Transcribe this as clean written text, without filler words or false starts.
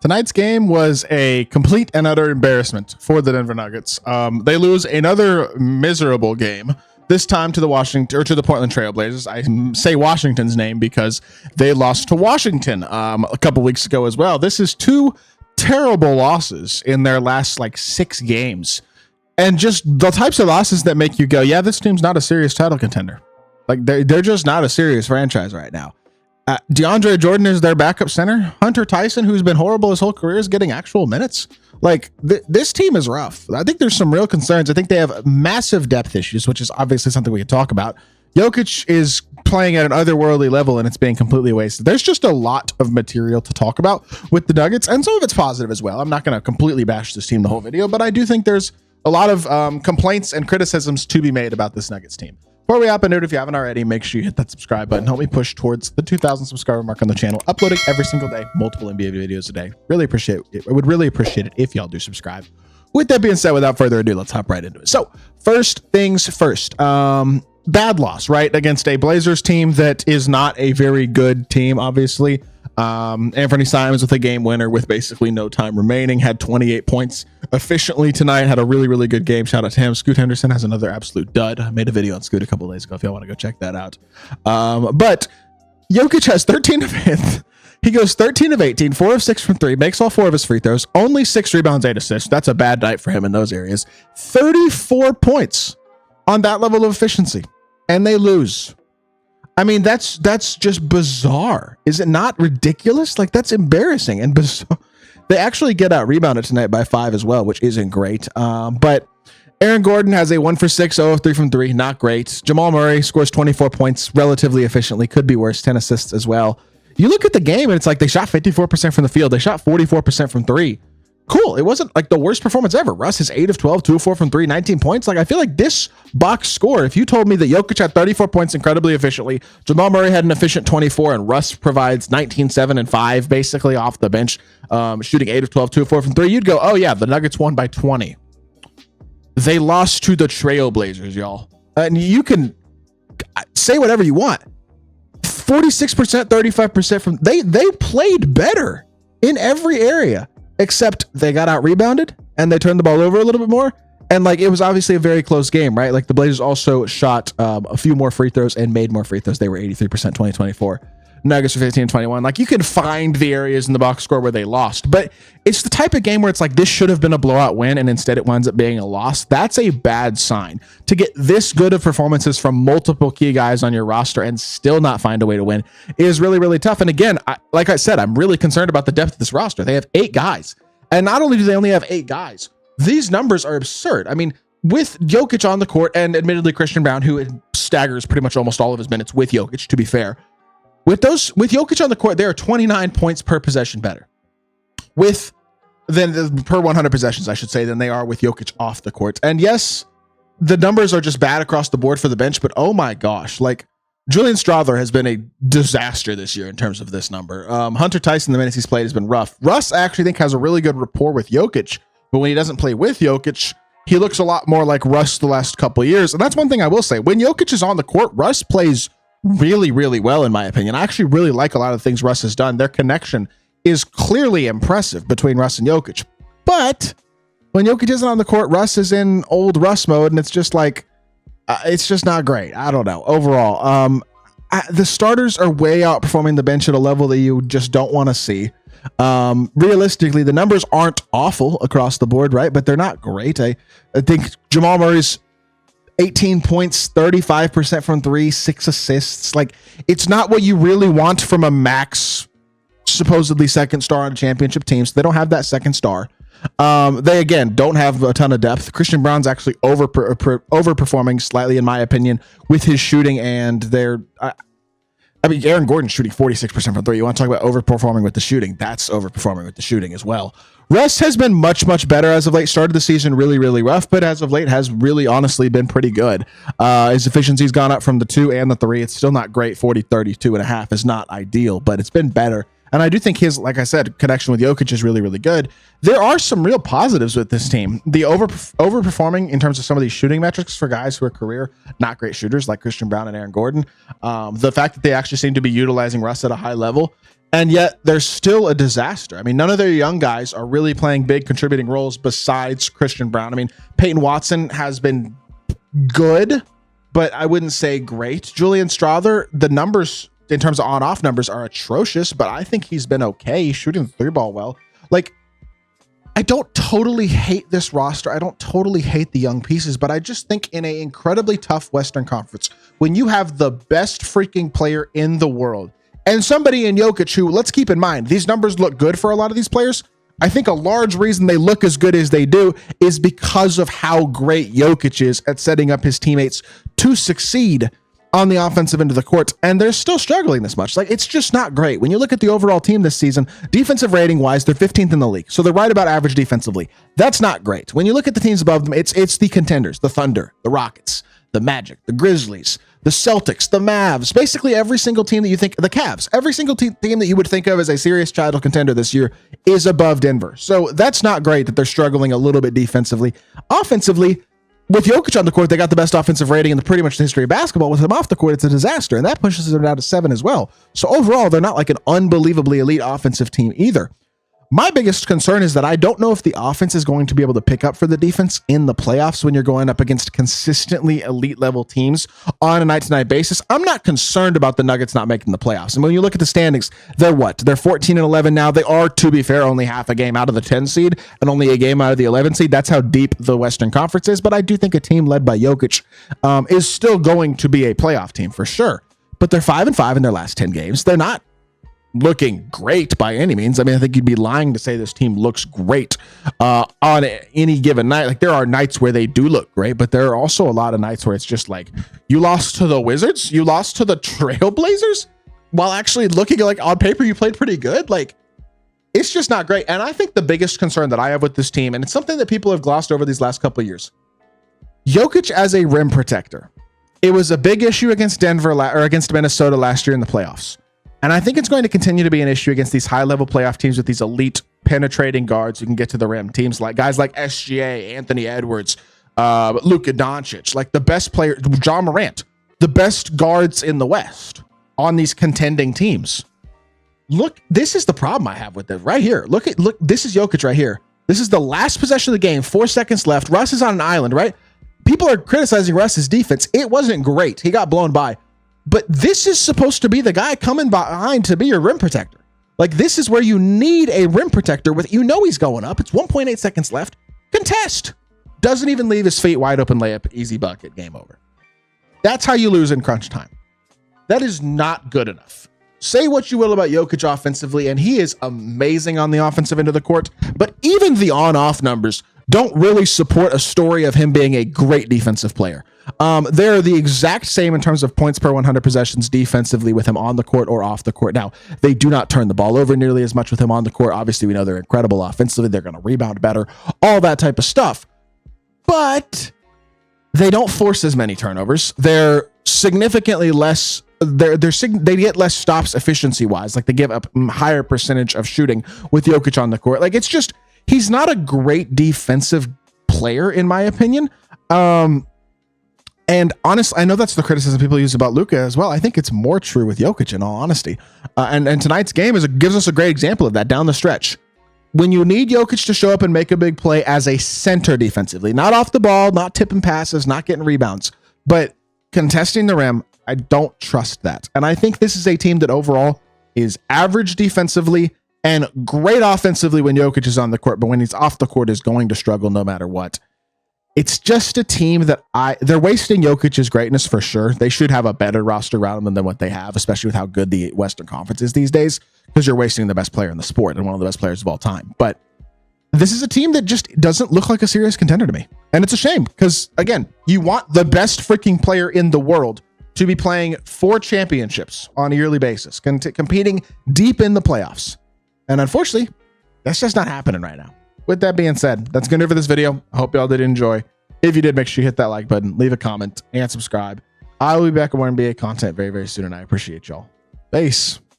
Tonight's game was a complete and utter embarrassment for the Denver Nuggets. They lose another miserable game, this time to the Portland Trail Blazers. I say Washington's name because they lost to Washington a couple weeks ago as well. This is two terrible losses in their last 6 games, and just the types of losses that make you go, yeah, this team's not a serious title contender. They're just not a serious franchise right now. DeAndre Jordan is their backup center. Hunter Tyson, who's been horrible his whole career, is getting actual minutes. This team is rough. I think there's some real concerns. I think they have massive depth issues, which is obviously something we could talk about. Jokic is playing at an otherworldly level, and it's being completely wasted. There's just a lot of material to talk about with the Nuggets, and some of it's positive as well. I'm not going to completely bash this team the whole video, but I do think there's a lot of complaints and criticisms to be made about this Nuggets team. Before we hop into it, if you haven't already, make sure you hit that subscribe button. Help me push towards the 2,000 subscriber mark on the channel. Uploading every single day, multiple NBA videos a day. Really appreciate it. I would really appreciate it if y'all do subscribe. With that being said, without further ado, let's hop right into it. So, first things first. Bad loss, right? Against a Blazers team that is not a very good team, obviously. Anthony Simons with a game winner with basically no time remaining, had 28 points efficiently tonight, had a really, really good game. Shout out to him. Scoot Henderson has another absolute dud. I made a video on Scoot a couple days ago if y'all want to go check that out. But Jokic has 13 of 8. He goes 13 of 18, 4 of 6 from 3, makes all 4 of his free throws, only 6 rebounds, 8 assists. That's a bad night for him in those areas. 34 points on that level of efficiency, and they lose. I mean, that's just bizarre. Is it not ridiculous? That's embarrassing and bizarre. They actually get out rebounded tonight by 5 as well, which isn't great. But Aaron Gordon has a 1 for 6, 0 of 3 from 3, not great. Jamal Murray scores 24 points relatively efficiently, could be worse, 10 assists as well. You look at the game and it's they shot 54% from the field. They shot 44% from 3. Cool. It wasn't the worst performance ever. Russ is 8 of 12, 2 of 4 from 3, 19 points. I feel like this box score, if you told me that Jokic had 34 points incredibly efficiently, Jamal Murray had an efficient 24, and Russ provides 19, 7, and 5 basically off the bench, shooting 8 of 12, 2 of 4 from 3, you'd go, oh yeah, the Nuggets won by 20. They lost to the Trailblazers, y'all. And you can say whatever you want. 46%, 35% from... They played better in every area. Except they got out rebounded and they turned the ball over a little bit more. And it was obviously a very close game, right? The Blazers also shot a few more free throws and made more free throws. They were 83% 2024. Nuggets were 15-21. You can find the areas in the box score where they lost, but it's the type of game where it's this should have been a blowout win and instead it winds up being a loss. That's a bad sign. To get this good of performances from multiple key guys on your roster and still not find a way to win is really, really tough. And again, like I said, I'm really concerned about the depth of this roster. They have 8 guys. And not only do they only have 8 guys, these numbers are absurd. I mean, with Jokic on the court and admittedly Christian Brown, who staggers pretty much almost all of his minutes with Jokic, to be fair, with Jokic on the court, they are 29 points per possession better per 100 possessions, I should say, than they are with Jokic off the court. And yes, the numbers are just bad across the board for the bench, but oh my gosh, Julian Strawther has been a disaster this year in terms of this number. Hunter Tyson, the minutes he's played, has been rough. Russ, I actually think, has a really good rapport with Jokic, but when he doesn't play with Jokic, he looks a lot more like Russ the last couple of years. And that's one thing I will say. When Jokic is on the court, Russ plays really, really well, in my opinion. I actually really like a lot of the things Russ has done. Their connection is clearly impressive between Russ and Jokic. But when Jokic isn't on the court, Russ is in old Russ mode, and it's just it's just not great. I don't know. Overall, the starters are way outperforming the bench at a level that you just don't want to see. Realistically, the numbers aren't awful across the board, right? But they're not great. I think Jamal Murray's 18 points, 35% from 3, 6 assists. It's not what you really want from a max, supposedly second star on a championship team. So they don't have that second star. They, again, don't have a ton of depth. Christian Brown's actually overperforming slightly, in my opinion, with his shooting, and Aaron Gordon's shooting 46% from 3. You want to talk about overperforming with the shooting? That's overperforming with the shooting as well. Russ has been much, much better as of late. Started the season really, really rough, but as of late has really honestly been pretty good. His efficiency's gone up from the 2 and the 3. It's still not great. 40, 32 and a half is not ideal, but it's been better. And I do think his, like I said, connection with Jokic is really, really good. There are some real positives with this team. The overperforming in terms of some of these shooting metrics for guys who are career not great shooters like Christian Brown and Aaron Gordon. The fact that they actually seem to be utilizing Russ at a high level. And yet they're still a disaster. I mean, none of their young guys are really playing big contributing roles besides Christian Brown. I mean, Peyton Watson has been good, but I wouldn't say great. Julian Strother, the numbers in terms of on-off numbers are atrocious, but I think he's been okay. He's shooting the three ball well. Like, I don't totally hate this roster. I don't totally hate the young pieces, but I just think in an incredibly tough Western Conference, when you have the best freaking player in the world and somebody in Jokic who, let's keep in mind, these numbers look good for a lot of these players. I think a large reason they look as good as they do is because of how great Jokic is at setting up his teammates to succeed on the offensive end of the court, and they're still struggling this much. Like, it's just not great. When you look at the overall team this season, defensive rating wise, they're 15th in the league. So they're right about average defensively. That's not great. When you look at the teams above them, it's the contenders, the Thunder, the Rockets, the Magic, the Grizzlies, the Celtics, the Mavs, basically every single team that you think, the Cavs, every single team that you would think of as a serious title contender this year is above Denver. So that's not great that they're struggling a little bit defensively. Offensively, with Jokic on the court, they got the best offensive rating in pretty much the history of basketball. With him off the court, it's a disaster, and that pushes them down to 7 as well. So overall, they're not like an unbelievably elite offensive team either. My biggest concern is that I don't know if the offense is going to be able to pick up for the defense in the playoffs when you're going up against consistently elite level teams on a night-to-night basis. I'm not concerned about the Nuggets not making the playoffs. And when you look at the standings, they're what? They're 14-11 now. They are, to be fair, only half a game out of the 10 seed and only a game out of the 11 seed. That's how deep the Western Conference is. But I do think a team led by Jokic is still going to be a playoff team for sure. But they're 5-5 in their last 10 games. They're not looking great by any means. I mean, I think you'd be lying to say this team looks great on any given night. Like, there are nights where they do look great, but there are also a lot of nights where it's just like, you lost to the Wizards, you lost to the Trailblazers, while actually looking like on paper you played pretty good. Like, it's just not great. And I think the biggest concern that I have with this team, and it's something that people have glossed over these last couple of years, Jokic as a rim protector. It was a big issue against Denver or against Minnesota last year in the playoffs. And I think it's going to continue to be an issue against these high-level playoff teams with these elite penetrating guards who can get to the rim. Teams like guys like SGA, Anthony Edwards, Luka Doncic, like the best player, John Morant, the best guards in the West on these contending teams. Look, this is the problem I have with it right here. Look, this is Jokic right here. This is the last possession of the game, 4 seconds left. Russ is on an island, right? People are criticizing Russ's defense. It wasn't great. He got blown by. But this is supposed to be the guy coming behind to be your rim protector. Like, this is where you need a rim protector with, he's going up. It's 1.8 seconds left. Contest. Doesn't even leave his feet wide open layup. Easy bucket. Game over. That's how you lose in crunch time. That is not good enough. Say what you will about Jokic offensively, and he is amazing on the offensive end of the court, but even the on-off numbers don't really support a story of him being a great defensive player. They're the exact same in terms of points per 100 possessions defensively with him on the court or off the court. Now, they do not turn the ball over nearly as much with him on the court. Obviously, we know they're incredible offensively. They're going to rebound better, all that type of stuff. But they don't force as many turnovers. They're significantly less. They get less stops efficiency wise. Like, they give up higher percentage of shooting with Jokic on the court. Like, it's just, he's not a great defensive player in my opinion. And honestly, I know that's the criticism people use about Luka as well. I think it's more true with Jokic in all honesty. And tonight's game gives us a great example of that down the stretch. When you need Jokic to show up and make a big play as a center defensively, not off the ball, not tipping passes, not getting rebounds, but contesting the rim, I don't trust that. And I think this is a team that overall is average defensively and great offensively when Jokic is on the court, but when he's off the court is going to struggle no matter what. It's just a team that they're wasting Jokic's greatness for sure. They should have a better roster around them than what they have, especially with how good the Western Conference is these days, because you're wasting the best player in the sport and one of the best players of all time. But this is a team that just doesn't look like a serious contender to me. And it's a shame because, again, you want the best freaking player in the world to be playing 4 championships on a yearly basis, competing deep in the playoffs. And unfortunately, that's just not happening right now. With that being said, that's going to do it for this video. I hope y'all did enjoy. If you did, make sure you hit that like button, leave a comment, and subscribe. I will be back with more NBA content very, very soon, and I appreciate y'all. Peace.